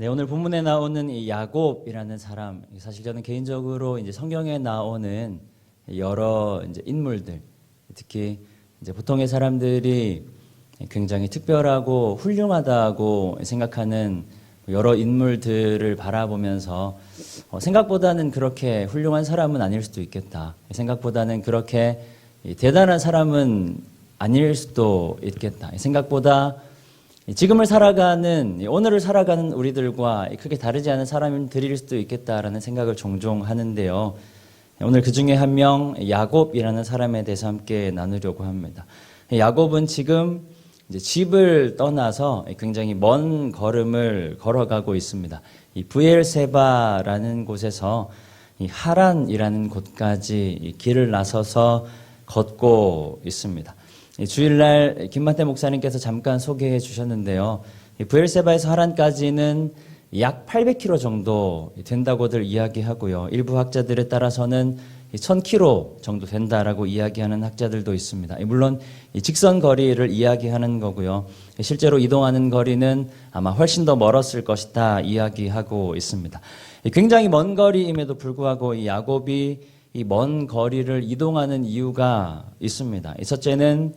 네, 오늘 본문에 나오는 이 야곱이라는 사람, 사실 저는 개인적으로 이제 성경에 나오는 여러 이제 인물들, 특히 이제 보통의 사람들이 굉장히 특별하고 훌륭하다고 생각하는 여러 인물들을 바라보면서 생각보다는 그렇게 훌륭한 사람은 아닐 수도 있겠다. 생각보다는 그렇게 대단한 사람은 아닐 수도 있겠다. 생각보다 지금을 살아가는, 오늘을 살아가는 우리들과 크게 다르지 않은 사람들일 수도 있겠다라는 생각을 종종 하는데요. 오늘 그 중에 한 명, 야곱이라는 사람에 대해서 함께 나누려고 합니다. 야곱은 지금 이제 집을 떠나서 굉장히 먼 걸음을 걸어가고 있습니다. 이 브엘세바라는 곳에서 이 하란이라는 곳까지 길을 나서서 걷고 있습니다. 주일날 김만태 목사님께서 잠깐 소개해 주셨는데요. 브엘세바에서 하란까지는 약 800km 정도 된다고들 이야기하고요. 일부 학자들에 따라서는 1000km 정도 된다라고 이야기하는 학자들도 있습니다. 물론 직선 거리를 이야기하는 거고요. 실제로 이동하는 거리는 아마 훨씬 더 멀었을 것이다 이야기하고 있습니다. 굉장히 먼 거리임에도 불구하고 이 야곱이 이 먼 거리를 이동하는 이유가 있습니다. 첫째는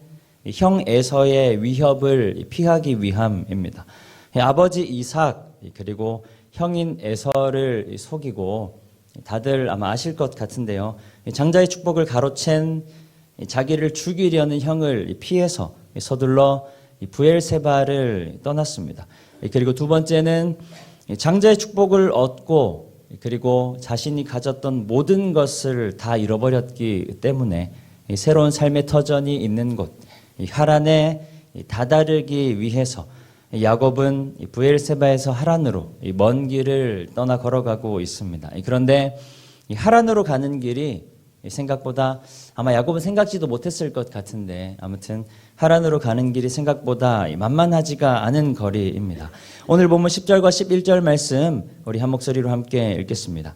형 에서의 위협을 피하기 위함입니다. 아버지 이삭 그리고 형인 에서를 속이고 다들 아마 아실 것 같은데요. 장자의 축복을 가로챈 자기를 죽이려는 형을 피해서 서둘러 브엘세바를 떠났습니다. 그리고 두 번째는 장자의 축복을 얻고 그리고 자신이 가졌던 모든 것을 다 잃어버렸기 때문에 새로운 삶의 터전이 있는 곳 하란에 다다르기 위해서 야곱은 브엘세바에서 하란으로 먼 길을 떠나 걸어가고 있습니다. 그런데 하란으로 가는 길이 생각보다 아마 야곱은 생각지도 못했을 것 같은데 아무튼 하란으로 가는 길이 생각보다 만만하지가 않은 거리입니다. 오늘 본문 10절과 11절 말씀 우리 한 목소리로 함께 읽겠습니다.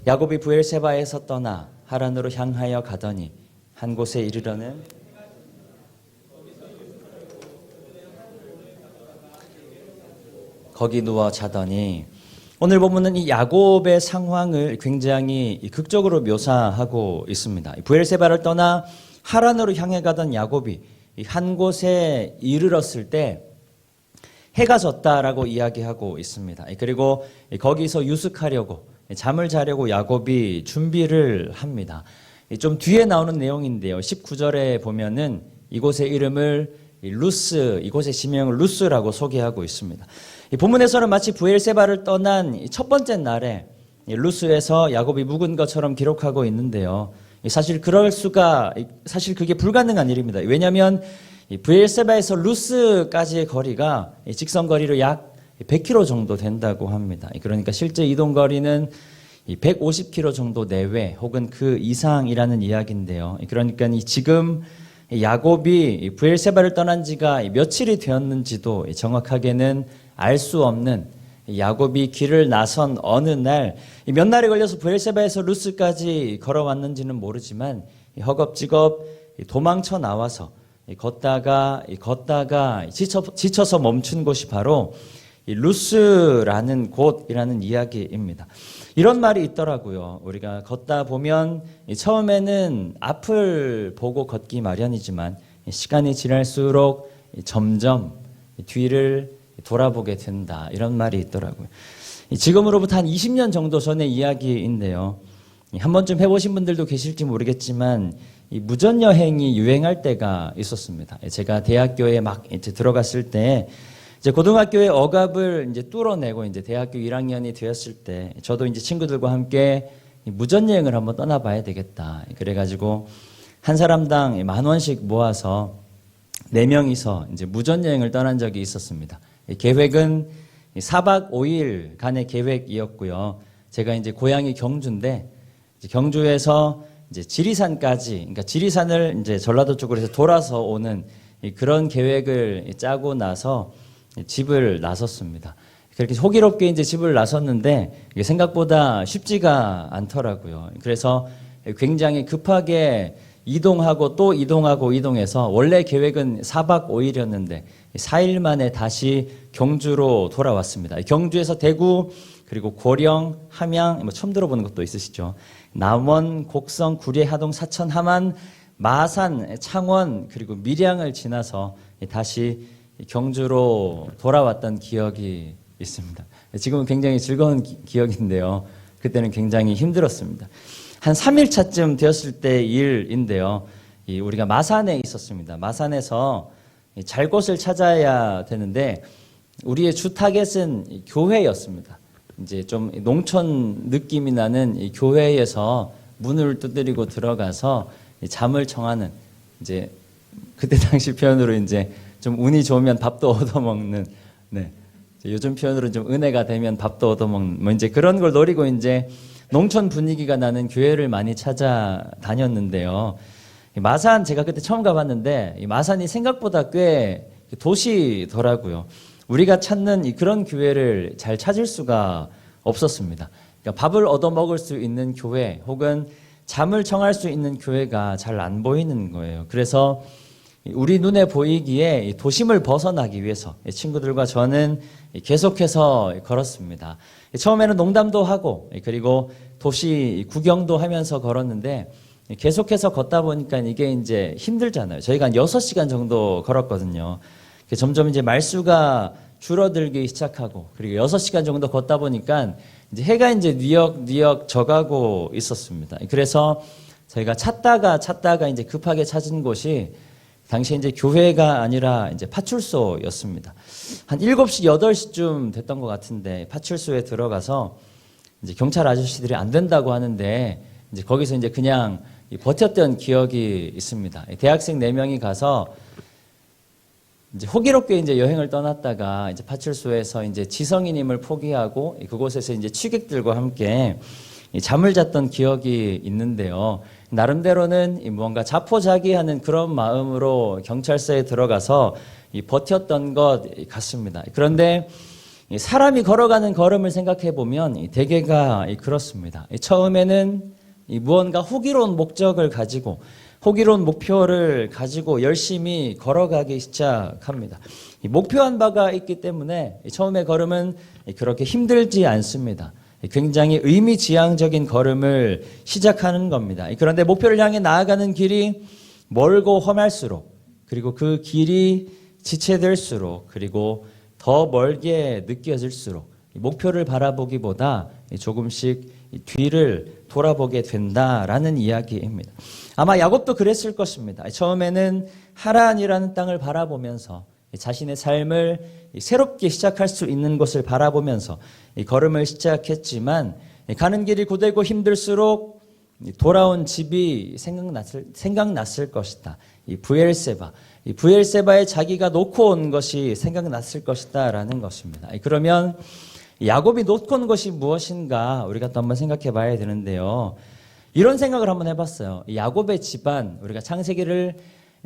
야곱이 브엘세바에서 떠나 하란으로 향하여 가더니 한 곳에 이르러는 거기 누워 자더니 오늘 본문은 이 야곱의 상황을 굉장히 극적으로 묘사하고 있습니다. 브엘세바를 떠나 하란으로 향해 가던 야곱이 한 곳에 이르렀을 때 해가 졌다라고 이야기하고 있습니다. 그리고 거기서 유숙하려고 잠을 자려고 야곱이 준비를 합니다. 좀 뒤에 나오는 내용인데요. 19절에 보면은 이곳의 이름을 루스, 이곳의 지명을 루스라고 소개하고 있습니다. 이 본문에서는 마치 브엘세바를 떠난 첫 번째 날에 루스에서 야곱이 묵은 것처럼 기록하고 있는데요. 사실 그게 불가능한 일입니다. 왜냐하면 브엘세바에서 루스까지의 거리가 직선 거리로 약 100km 정도 된다고 합니다. 그러니까 실제 이동 거리는 150km 정도 내외 혹은 그 이상이라는 이야기인데요. 그러니까 지금 야곱이 브엘세바를 떠난 지가 며칠이 되었는지도 정확하게는 알 수 없는 야곱이 길을 나선 어느 날 몇 날에 걸려서 브엘세바에서 루스까지 걸어왔는지는 모르지만 허겁지겁 도망쳐 나와서 걷다가 지쳐서 멈춘 곳이 바로 루스라는 곳이라는 이야기입니다. 이런 말이 있더라고요. 우리가 걷다 보면 처음에는 앞을 보고 걷기 마련이지만 시간이 지날수록 점점 뒤를 돌아보게 된다. 이런 말이 있더라고요. 지금으로부터 한 20년 정도 전의 이야기인데요. 한 번쯤 해보신 분들도 계실지 모르겠지만 이 무전여행이 유행할 때가 있었습니다. 제가 대학교에 막 이제 들어갔을 때 이제 고등학교의 억압을 이제 뚫어내고 이제 대학교 1학년이 되었을 때 저도 이제 친구들과 함께 무전여행을 한번 떠나봐야 되겠다. 그래가지고 한 사람당 10,000원씩 모아서 4명이서 이제 무전여행을 떠난 적이 있었습니다. 계획은 4박 5일간의 계획이었고요. 제가 이제 고향이 경주인데 경주에서 이제 지리산까지, 그러니까 지리산을 이제 전라도 쪽으로 해서 돌아서 오는 그런 계획을 짜고 나서 집을 나섰습니다. 그렇게 호기롭게 이제 집을 나섰는데 이게 생각보다 쉽지가 않더라고요. 그래서 굉장히 급하게 이동하고 또 이동해서 원래 계획은 4박 5일이었는데 4일 만에 다시 경주로 돌아왔습니다. 경주에서 대구, 그리고 고령, 함양, 뭐 처음 들어보는 것도 있으시죠. 남원, 곡성, 구례, 하동, 사천, 함안, 마산, 창원, 그리고 밀양을 지나서 다시 경주로 돌아왔던 기억이 있습니다. 지금은 굉장히 즐거운 기억인데요. 그때는 굉장히 힘들었습니다. 한 3일차쯤 되었을 때 일인데요. 우리가 마산에 있었습니다. 마산에서 잘 곳을 찾아야 되는데 우리의 주 타겟은 교회였습니다. 이제 좀 농촌 느낌이 나는 이 교회에서 문을 두드리고 들어가서 잠을 청하는, 이제 그때 당시 표현으로 이제 좀 운이 좋으면 밥도 얻어먹는, 네. 요즘 표현으로 좀 은혜가 되면 밥도 얻어먹는, 뭐 이제 그런 걸 노리고 이제 농촌 분위기가 나는 교회를 많이 찾아다녔는데요. 마산, 제가 그때 처음 가봤는데 이 마산이 생각보다 꽤 도시더라고요. 우리가 찾는 그런 교회를 잘 찾을 수가 없었습니다. 그러니까 밥을 얻어먹을 수 있는 교회 혹은 잠을 청할 수 있는 교회가 잘 안 보이는 거예요. 그래서 우리 눈에 보이기에 도심을 벗어나기 위해서 친구들과 저는 계속해서 걸었습니다. 처음에는 농담도 하고 그리고 도시 구경도 하면서 걸었는데 계속해서 걷다 보니까 이게 이제 힘들잖아요. 저희가 한 6시간 정도 걸었거든요. 점점 이제 말수가 줄어들기 시작하고, 그리고 6시간 정도 걷다 보니까 이제 해가 이제 뉘역 져가고 있었습니다. 그래서 저희가 찾다가 이제 급하게 찾은 곳이 당시에 이제 교회가 아니라 이제 파출소였습니다. 한 7시, 8시쯤 됐던 것 같은데 파출소에 들어가서 이제 경찰 아저씨들이 안 된다고 하는데 이제 거기서 이제 그냥 버텼던 기억이 있습니다. 대학생 4명이 가서 이제 호기롭게 이제 여행을 떠났다가 이제 파출소에서 이제 지성이님을 포기하고 그곳에서 이제 취객들과 함께 잠을 잤던 기억이 있는데요. 나름대로는 뭔가 자포자기하는 그런 마음으로 경찰서에 들어가서 버텼던 것 같습니다. 그런데 사람이 걸어가는 걸음을 생각해 보면 대개가 그렇습니다. 처음에는 무언가 호기로운 목적을 가지고 호기로운 목표를 가지고 열심히 걸어가기 시작합니다. 목표한 바가 있기 때문에 처음의 걸음은 그렇게 힘들지 않습니다. 굉장히 의미지향적인 걸음을 시작하는 겁니다. 그런데 목표를 향해 나아가는 길이 멀고 험할수록, 그리고 그 길이 지체될수록, 그리고 더 멀게 느껴질수록 목표를 바라보기보다 조금씩 뒤를 돌아보게 된다라는 이야기입니다. 아마 야곱도 그랬을 것입니다. 처음에는 하란이라는 땅을 바라보면서 자신의 삶을 새롭게 시작할 수 있는 것을 바라보면서 걸음을 시작했지만 가는 길이 고되고 힘들수록 돌아온 집이 생각났을 것이다. 이 부엘세바에 자기가 놓고 온 것이 생각났을 것이다 라는 것입니다. 그러면 야곱이 놓고 온 것이 무엇인가 우리가 또 한번 생각해 봐야 되는데요. 이런 생각을 한번 해봤어요. 야곱의 집안, 우리가 창세기를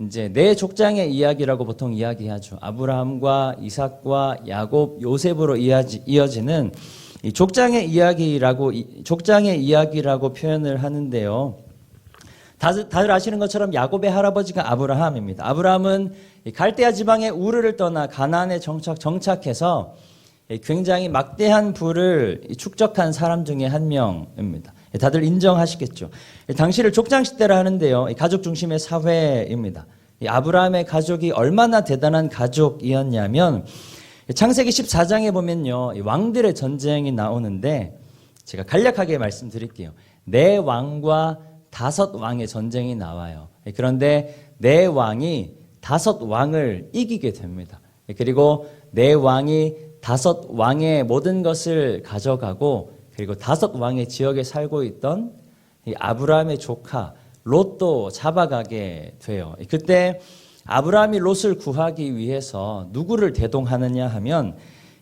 이제 네 족장의 이야기라고 보통 이야기하죠. 아브라함과 이삭과 야곱, 요셉으로 이어지는 이 족장의 이야기라고 표현을 하는데요. 다들 아시는 것처럼 야곱의 할아버지가 아브라함입니다. 아브라함은 갈대아 지방의 우르를 떠나 가나안에 정착해서 굉장히 막대한 부를 축적한 사람 중에 한 명입니다. 다들 인정하시겠죠. 당시를 족장시대라 하는데요. 가족 중심의 사회입니다. 아브라함의 가족이 얼마나 대단한 가족이었냐면 창세기 14장에 보면요. 왕들의 전쟁이 나오는데 제가 간략하게 말씀드릴게요. 4왕과 5왕의 전쟁이 나와요. 그런데 4왕이 5왕을 이기게 됩니다. 그리고 4왕이 5왕의 모든 것을 가져가고, 그리고 5왕의 지역에 살고 있던 이 아브라함의 조카 롯도 잡아가게 돼요. 그때 아브라함이 롯을 구하기 위해서 누구를 대동하느냐 하면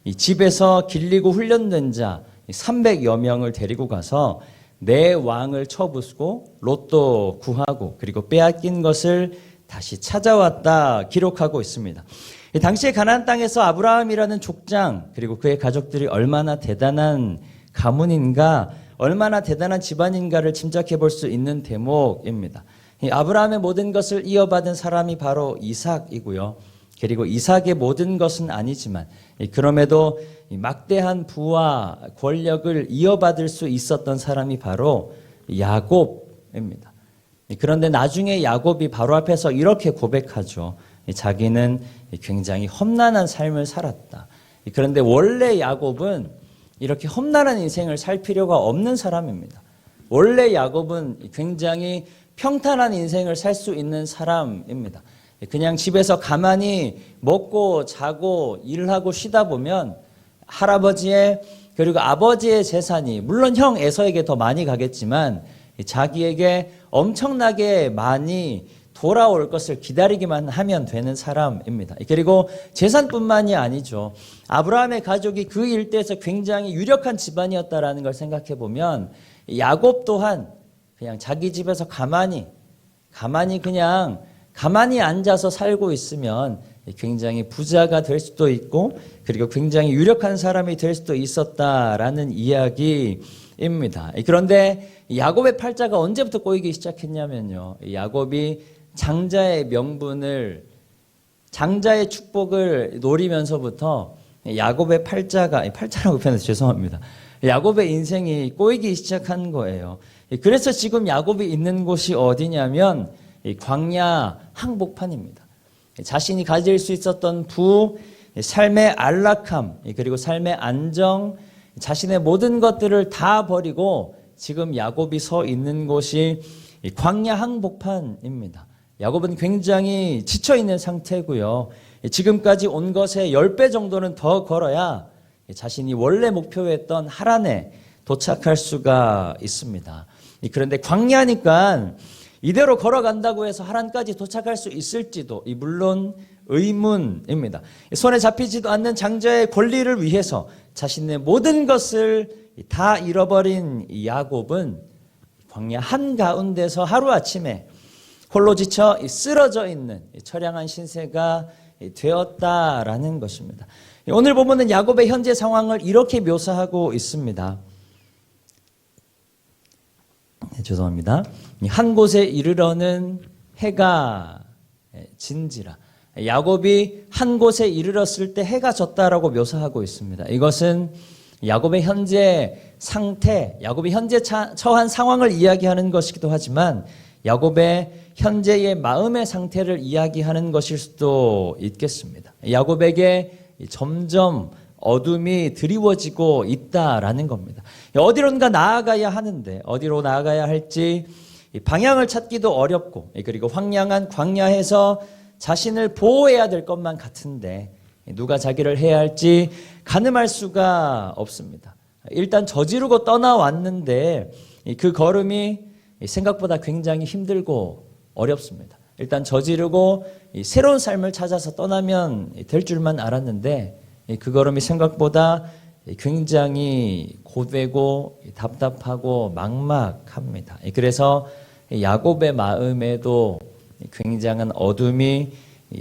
이 집에서 길리고 훈련된 자 300여 명을 데리고 가서 4왕을 쳐부수고 롯도 구하고, 그리고 빼앗긴 것을 다시 찾아왔다 기록하고 있습니다. 당시에 가나안 땅에서 아브라함이라는 족장, 그리고 그의 가족들이 얼마나 대단한 가문인가, 얼마나 대단한 집안인가를 짐작해 볼 수 있는 대목입니다. 이 아브라함의 모든 것을 이어받은 사람이 바로 이삭이고요. 그리고 이삭의 모든 것은 아니지만 그럼에도 막대한 부와 권력을 이어받을 수 있었던 사람이 바로 야곱입니다. 그런데 나중에 야곱이 바로 앞에서 이렇게 고백하죠. 자기는 굉장히 험난한 삶을 살았다. 그런데 원래 야곱은 이렇게 험난한 인생을 살 필요가 없는 사람입니다. 원래 야곱은 굉장히 평탄한 인생을 살 수 있는 사람입니다. 그냥 집에서 가만히 먹고 자고 일하고 쉬다 보면 할아버지의 그리고 아버지의 재산이 물론 형 에서에게 더 많이 가겠지만 자기에게 엄청나게 많이 돌아올 것을 기다리기만 하면 되는 사람입니다. 그리고 재산뿐만이 아니죠. 아브라함의 가족이 그 일대에서 굉장히 유력한 집안이었다라는 걸 생각해 보면 야곱 또한 그냥 자기 집에서 가만히 앉아서 살고 있으면 굉장히 부자가 될 수도 있고 그리고 굉장히 유력한 사람이 될 수도 있었다라는 이야기입니다. 그런데 야곱의 팔자가 언제부터 꼬이기 시작했냐면요. 야곱이 장자의 명분을 장자의 축복을 노리면서부터 야곱의 팔자라고 표현해서 죄송합니다. 야곱의 인생이 꼬이기 시작한 거예요. 그래서 지금 야곱이 있는 곳이 어디냐면 광야 항복판입니다. 자신이 가질 수 있었던 부, 삶의 안락함, 그리고 삶의 안정, 자신의 모든 것들을 다 버리고 지금 야곱이 서 있는 곳이 광야 항복판입니다. 야곱은 굉장히 지쳐있는 상태고요. 지금까지 온 것의 10배 정도는 더 걸어야 자신이 원래 목표했던 하란에 도착할 수가 있습니다. 그런데 광야니까 이대로 걸어간다고 해서 하란까지 도착할 수 있을지도 물론 의문입니다. 손에 잡히지도 않는 장자의 권리를 위해서 자신의 모든 것을 다 잃어버린 야곱은 광야 한가운데서 하루아침에 홀로 지쳐 쓰러져 있는 처량한 신세가 되었다라는 것입니다. 오늘 보면은 야곱의 현재 상황을 이렇게 묘사하고 있습니다. 죄송합니다. 한 곳에 이르러는 해가 진지라. 야곱이 한 곳에 이르렀을 때 해가 졌다라고 묘사하고 있습니다. 이것은 야곱의 현재 상태, 야곱이 현재 처한 상황을 이야기하는 것이기도 하지만 야곱의 현재의 마음의 상태를 이야기하는 것일 수도 있겠습니다. 야곱에게 점점 어둠이 드리워지고 있다라는 겁니다. 어디론가 나아가야 하는데 어디로 나아가야 할지 방향을 찾기도 어렵고 그리고 황량한 광야에서 자신을 보호해야 될 것만 같은데 누가 자기를 해야 할지 가늠할 수가 없습니다. 일단 저지르고 떠나왔는데 그 걸음이 생각보다 굉장히 힘들고 어렵습니다. 일단 저지르고 새로운 삶을 찾아서 떠나면 될 줄만 알았는데 그 걸음이 생각보다 굉장히 고되고 답답하고 막막합니다. 그래서 야곱의 마음에도 굉장한 어둠이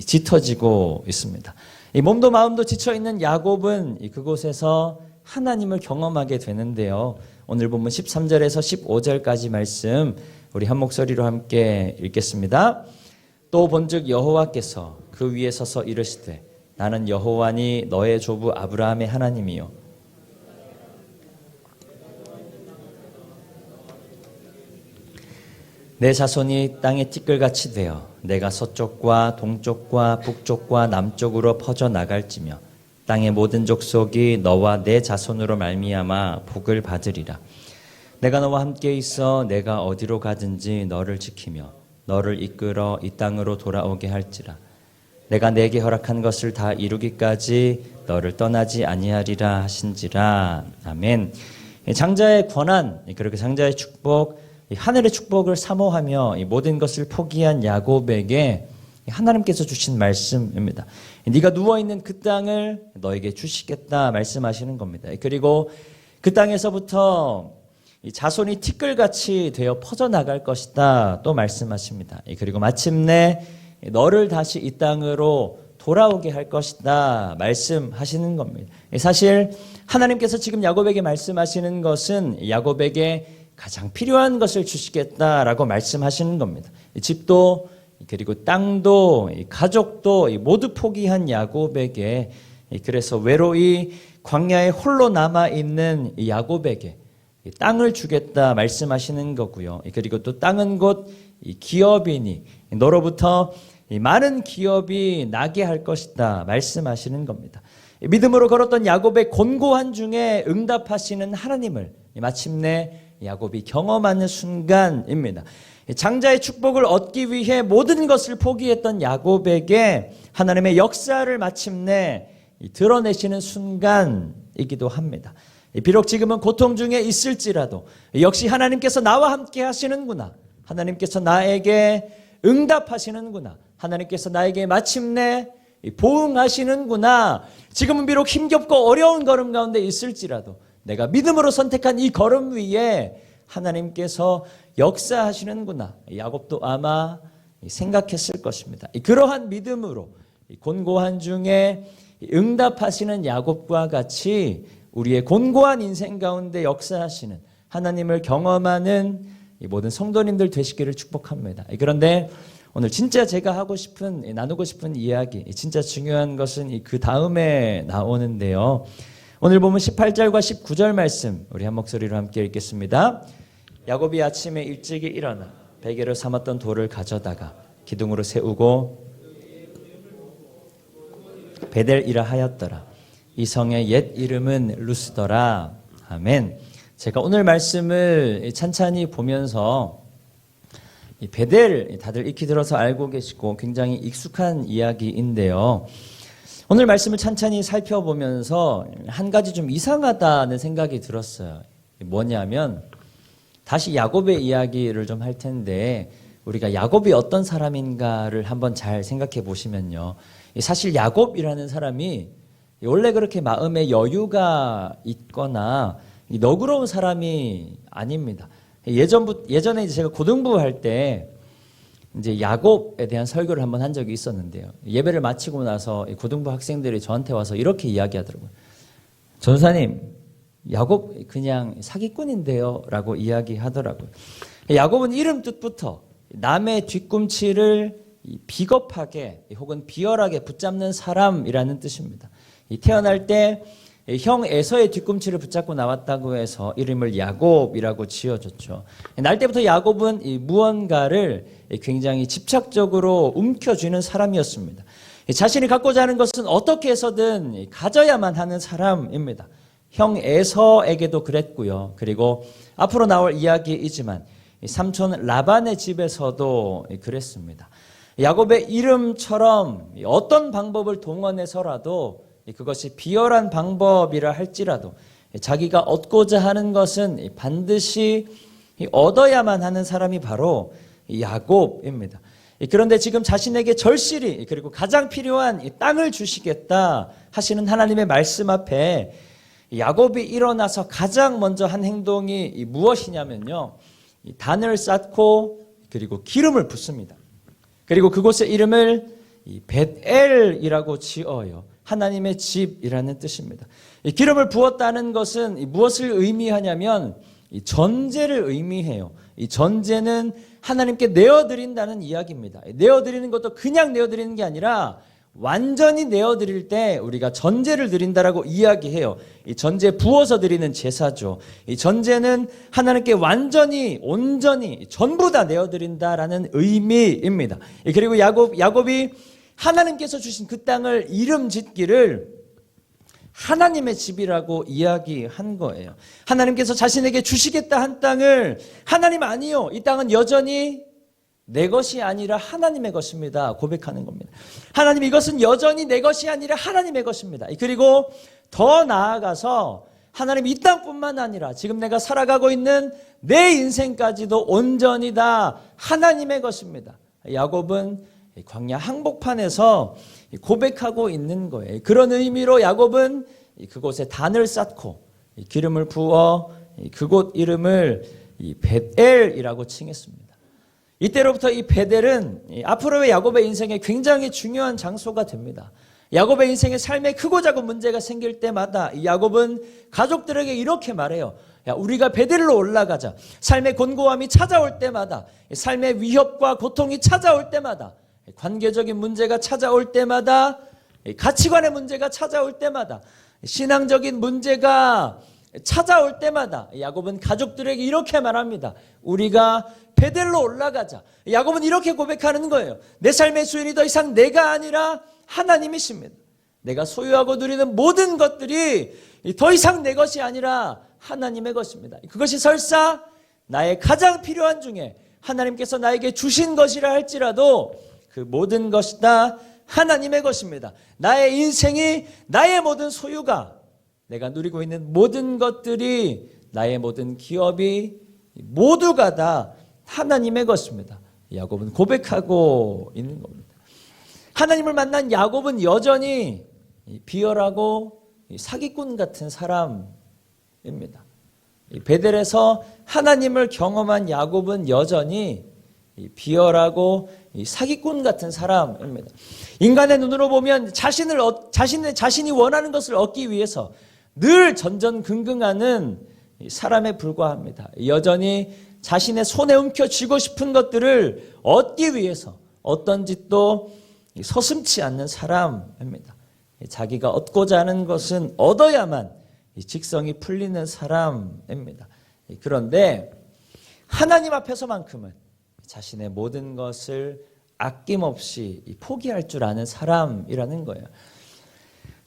짙어지고 있습니다. 몸도 마음도 지쳐있는 야곱은 그곳에서 하나님을 경험하게 되는데요. 오늘 본문 13절에서 15절까지 말씀 우리 한 목소리로 함께 읽겠습니다. 또 본즉 여호와께서 그 위에 서서 이르시되 나는 여호와니 너의 조부 아브라함의 하나님이요 내 자손이 땅의 티끌같이 되어 내가 서쪽과 동쪽과 북쪽과 남쪽으로 퍼져 나갈지며 땅의 모든 족속이 너와 내 자손으로 말미암아 복을 받으리라. 내가 너와 함께 있어 내가 어디로 가든지 너를 지키며 너를 이끌어 이 땅으로 돌아오게 할지라. 내가 내게 허락한 것을 다 이루기까지 너를 떠나지 아니하리라 하신지라. 아멘. 장자의 권한 그리고 장자의 축복, 하늘의 축복을 사모하며 모든 것을 포기한 야곱에게 하나님께서 주신 말씀입니다. 네가 누워있는 그 땅을 너에게 주시겠다 말씀하시는 겁니다. 그리고 그 땅에서부터 자손이 티끌같이 되어 퍼져나갈 것이다 또 말씀하십니다. 그리고 마침내 너를 다시 이 땅으로 돌아오게 할 것이다 말씀하시는 겁니다. 사실 하나님께서 지금 야곱에게 말씀하시는 것은 야곱에게 가장 필요한 것을 주시겠다라고 말씀하시는 겁니다. 집도 그리고 땅도 가족도 모두 포기한 야곱에게, 그래서 외로이 광야에 홀로 남아있는 야곱에게 땅을 주겠다 말씀하시는 거고요. 그리고 또 땅은 곧 기업이니 너로부터 많은 기업이 나게 할 것이다 말씀하시는 겁니다. 믿음으로 걸었던 야곱의 곤고한 중에 응답하시는 하나님을 마침내 야곱이 경험하는 순간입니다. 장자의 축복을 얻기 위해 모든 것을 포기했던 야곱에게 하나님의 역사를 마침내 드러내시는 순간이기도 합니다. 비록 지금은 고통 중에 있을지라도 역시 하나님께서 나와 함께 하시는구나, 하나님께서 나에게 응답하시는구나, 하나님께서 나에게 마침내 보응하시는구나. 지금은 비록 힘겹고 어려운 걸음 가운데 있을지라도 내가 믿음으로 선택한 이 걸음 위에 하나님께서 역사하시는구나, 야곱도 아마 생각했을 것입니다. 그러한 믿음으로 곤고한 중에 응답하시는 야곱과 같이 우리의 곤고한 인생 가운데 역사하시는 하나님을 경험하는 모든 성도님들 되시기를 축복합니다. 그런데 오늘 진짜 제가 나누고 싶은 이야기, 진짜 중요한 것은 그 다음에 나오는데요. 오늘 보면 18절과 19절 말씀 우리 한 목소리로 함께 읽겠습니다. 야곱이 아침에 일찍이 일어나 베개로 삼았던 돌을 가져다가 기둥으로 세우고 베델이라 하였더라. 이 성의 옛 이름은 루스더라. 아멘. 제가 오늘 말씀을 찬찬히 보면서 이 베델 다들 익히 들어서 알고 계시고 굉장히 익숙한 이야기인데요. 오늘 말씀을 찬찬히 살펴보면서 한 가지 좀 이상하다는 생각이 들었어요. 뭐냐면 다시 야곱의 이야기를 좀 할 텐데 우리가 야곱이 어떤 사람인가를 한번 잘 생각해 보시면요. 사실 야곱이라는 사람이 원래 그렇게 마음에 여유가 있거나 너그러운 사람이 아닙니다. 예전에 제가 고등부 할 때 이제 야곱에 대한 설교를 한번 한 적이 있었는데요. 예배를 마치고 나서 고등부 학생들이 저한테 와서 이렇게 이야기하더라고요. 전사님, 야곱 그냥 사기꾼인데요 라고 이야기하더라고요. 야곱은 이름 뜻부터 남의 뒤꿈치를 비겁하게 혹은 비열하게 붙잡는 사람이라는 뜻입니다. 태어날 때 형 에서의 뒤꿈치를 붙잡고 나왔다고 해서 이름을 야곱이라고 지어줬죠. 날 때부터 야곱은 무언가를 굉장히 집착적으로 움켜쥐는 사람이었습니다. 자신이 갖고자 하는 것은 어떻게 해서든 가져야만 하는 사람입니다. 형 에서에게도 그랬고요. 그리고 앞으로 나올 이야기이지만 삼촌 라반의 집에서도 그랬습니다. 야곱의 이름처럼 어떤 방법을 동원해서라도 그것이 비열한 방법이라 할지라도 자기가 얻고자 하는 것은 반드시 얻어야만 하는 사람이 바로 야곱입니다. 그런데 지금 자신에게 절실히 그리고 가장 필요한 땅을 주시겠다 하시는 하나님의 말씀 앞에 야곱이 일어나서 가장 먼저 한 행동이 무엇이냐면요. 단을 쌓고 그리고 기름을 붓습니다. 그리고 그곳의 이름을 벳엘이라고 지어요. 하나님의 집이라는 뜻입니다. 기름을 부었다는 것은 무엇을 의미하냐면 전제를 의미해요. 이 전제는 하나님께 내어드린다는 이야기입니다. 내어드리는 것도 그냥 내어드리는 게 아니라 완전히 내어드릴 때 우리가 전제를 드린다라고 이야기해요. 이 전제 부어서 드리는 제사죠. 이 전제는 하나님께 완전히 온전히 전부 다 내어드린다라는 의미입니다. 그리고 야곱이 하나님께서 주신 그 땅을 이름 짓기를 하나님의 집이라고 이야기한 거예요. 하나님께서 자신에게 주시겠다 한 땅을 하나님 아니요, 이 땅은 여전히 내 것이 아니라 하나님의 것입니다 고백하는 겁니다. 하나님, 이것은 여전히 내 것이 아니라 하나님의 것입니다. 그리고 더 나아가서 하나님, 이 땅뿐만 아니라 지금 내가 살아가고 있는 내 인생까지도 온전히 다 하나님의 것입니다. 야곱은 광야 한복판에서 고백하고 있는 거예요. 그런 의미로 야곱은 그곳에 단을 쌓고 기름을 부어 그곳 이름을 벳엘이라고 칭했습니다. 이때로부터 이 벳엘은 앞으로의 야곱의 인생에 굉장히 중요한 장소가 됩니다. 야곱의 인생의 삶에 크고 작은 문제가 생길 때마다 야곱은 가족들에게 이렇게 말해요. 야, 우리가 베델로 올라가자. 삶의 곤고함이 찾아올 때마다, 삶의 위협과 고통이 찾아올 때마다, 관계적인 문제가 찾아올 때마다, 가치관의 문제가 찾아올 때마다, 신앙적인 문제가 찾아올 때마다 야곱은 가족들에게 이렇게 말합니다. 우리가 베델로 올라가자. 야곱은 이렇게 고백하는 거예요. 내 삶의 주인이 더 이상 내가 아니라 하나님이십니다. 내가 소유하고 누리는 모든 것들이 더 이상 내 것이 아니라 하나님의 것입니다. 그것이 설사 나의 가장 필요한 중에 하나님께서 나에게 주신 것이라 할지라도 그 모든 것이 다 하나님의 것입니다. 나의 인생이, 나의 모든 소유가, 내가 누리고 있는 모든 것들이, 나의 모든 기업이 모두가 다 하나님의 것입니다. 야곱은 고백하고 있는 겁니다. 하나님을 만난 야곱은 여전히 비열하고 사기꾼 같은 사람입니다. 베델에서 하나님을 경험한 야곱은 여전히 비열하고 사기꾼 같은 사람입니다. 인간의 눈으로 보면 자신이 원하는 것을 얻기 위해서 늘 전전긍긍하는 사람에 불과합니다. 여전히 자신의 손에 움켜쥐고 싶은 것들을 얻기 위해서 어떤 짓도 서슴지 않는 사람입니다. 자기가 얻고자 하는 것은 얻어야만 직성이 풀리는 사람입니다. 그런데 하나님 앞에서만큼은 자신의 모든 것을 아낌없이 포기할 줄 아는 사람이라는 거예요.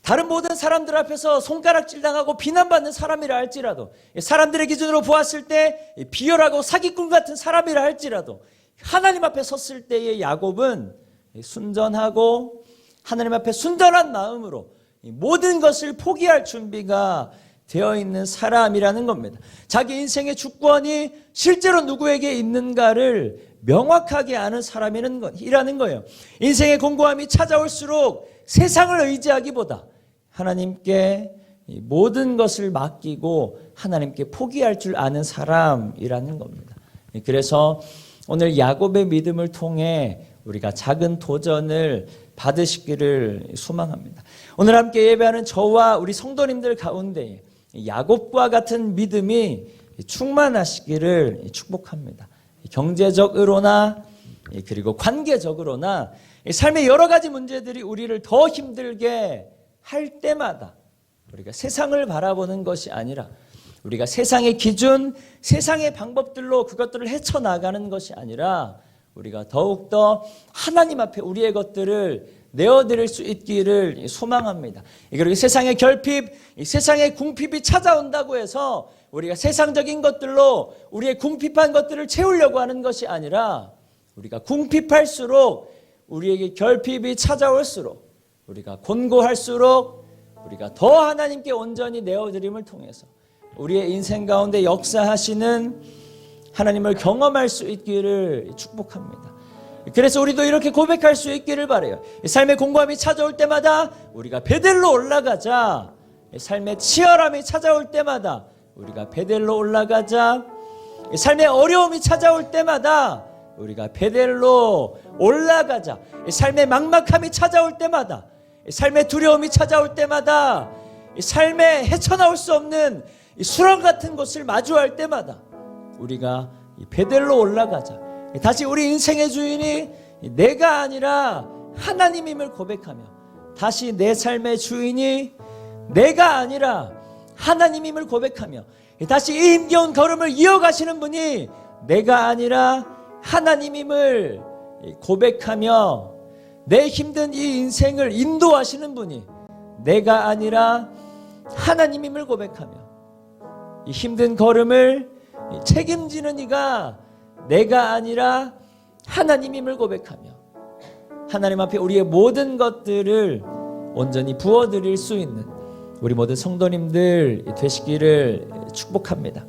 다른 모든 사람들 앞에서 손가락질 당하고 비난받는 사람이라 할지라도, 사람들의 기준으로 보았을 때 비열하고 사기꾼 같은 사람이라 할지라도, 하나님 앞에 섰을 때의 야곱은 순전하고 하나님 앞에 순전한 마음으로 모든 것을 포기할 준비가 되어 있는 사람이라는 겁니다. 자기 인생의 주권이 실제로 누구에게 있는가를 명확하게 아는 사람이라는 거예요. 인생의 공고함이 찾아올수록 세상을 의지하기보다 하나님께 모든 것을 맡기고 하나님께 포기할 줄 아는 사람이라는 겁니다. 그래서 오늘 야곱의 믿음을 통해 우리가 작은 도전을 받으시기를 소망합니다. 오늘 함께 예배하는 저와 우리 성도님들 가운데 야곱과 같은 믿음이 충만하시기를 축복합니다. 경제적으로나 그리고 관계적으로나 삶의 여러 가지 문제들이 우리를 더 힘들게 할 때마다 우리가 세상을 바라보는 것이 아니라, 우리가 세상의 기준, 세상의 방법들로 그것들을 헤쳐나가는 것이 아니라 우리가 더욱더 하나님 앞에 우리의 것들을 내어드릴 수 있기를 소망합니다. 그리고 세상의 결핍, 세상의 궁핍이 찾아온다고 해서 우리가 세상적인 것들로 우리의 궁핍한 것들을 채우려고 하는 것이 아니라, 우리가 궁핍할수록, 우리에게 결핍이 찾아올수록, 우리가 곤고할수록 우리가 더 하나님께 온전히 내어드림을 통해서 우리의 인생 가운데 역사하시는 하나님을 경험할 수 있기를 축복합니다. 그래서 우리도 이렇게 고백할 수 있기를 바라요. 삶의 공고함이 찾아올 때마다 우리가 베델로 올라가자. 삶의 치열함이 찾아올 때마다 우리가 베델로 올라가자. 삶의 어려움이 찾아올 때마다 우리가 베델로 올라가자. 삶의 막막함이 찾아올 때마다, 삶의 두려움이 찾아올 때마다, 삶에 헤쳐나올 수 없는 수렁 같은 곳을 마주할 때마다 우리가 베델로 올라가자. 다시 우리 인생의 주인이 내가 아니라 하나님임을 고백하며, 다시 내 삶의 주인이 내가 아니라 하나님임을 고백하며, 다시 이 힘겨운 걸음을 이어가시는 분이 내가 아니라 하나님임을 고백하며, 내 힘든 이 인생을 인도하시는 분이 내가 아니라 하나님임을 고백하며, 이 힘든 걸음을 책임지는 이가 내가 아니라 하나님임을 고백하며, 하나님 앞에 우리의 모든 것들을 온전히 부어드릴 수 있는 우리 모든 성도님들 되시기를 축복합니다.